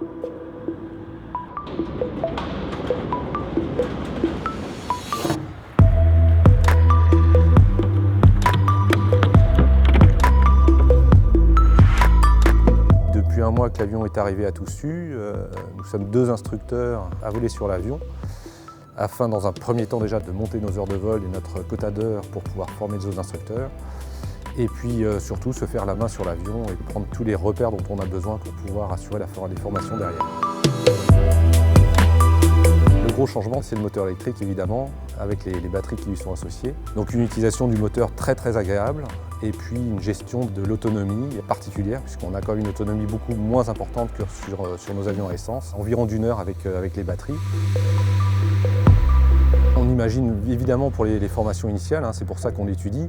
Depuis un mois que l'avion est arrivé à Toussus, nous sommes 2 instructeurs à voler sur l'avion, afin dans un premier temps déjà de monter nos heures de vol et notre quota d'heures pour pouvoir former nos instructeurs, et puis surtout se faire la main sur l'avion et prendre tous les repères dont on a besoin pour pouvoir assurer les formations derrière. Le gros changement, c'est le moteur électrique évidemment, avec les batteries qui lui sont associées. Donc une utilisation du moteur très agréable, et puis une gestion de l'autonomie particulière, puisqu'on a quand même une autonomie beaucoup moins importante que sur nos avions à essence, environ d'1 heure avec les batteries. On imagine évidemment pour les formations initiales, c'est pour ça qu'on l'étudie.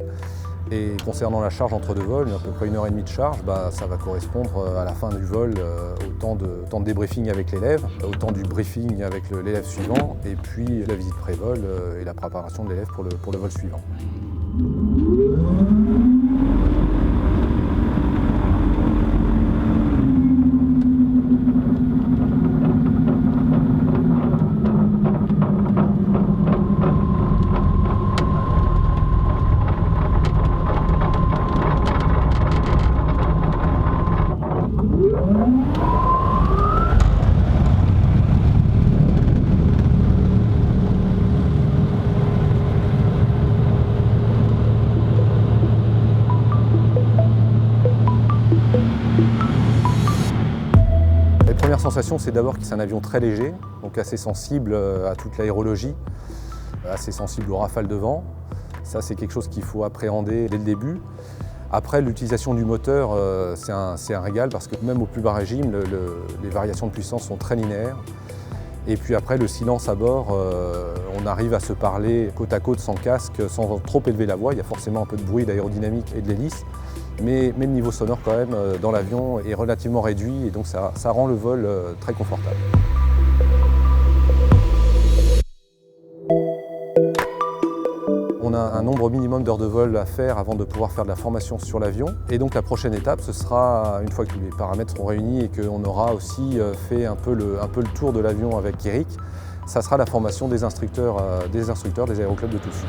Et concernant la charge entre 2 vols, à peu près 1h30 de charge, ça va correspondre à la fin du vol au temps de débriefing avec l'élève, au temps du briefing avec l'élève suivant, et puis la visite pré-vol et la préparation de l'élève pour le vol suivant. La première sensation, c'est d'abord que c'est un avion très léger, donc assez sensible à toute l'aérologie, assez sensible aux rafales de vent. Ça, c'est quelque chose qu'il faut appréhender dès le début. Après, l'utilisation du moteur, c'est un régal parce que même au plus bas régime, les variations de puissance sont très linéaires. Et puis après, le silence à bord, on arrive à se parler côte à côte sans casque, sans trop élever la voix. Il y a forcément un peu de bruit d'aérodynamique et de l'hélice. Mais le niveau sonore quand même dans l'avion est relativement réduit et donc ça rend le vol très confortable. On a un nombre minimum d'heures de vol à faire avant de pouvoir faire de la formation sur l'avion. Et donc la prochaine étape, ce sera, une fois que tous les paramètres seront réunis et qu'on aura aussi fait un peu le tour de l'avion avec Eric, ça sera la formation des instructeurs des aéroclubs de Toussus.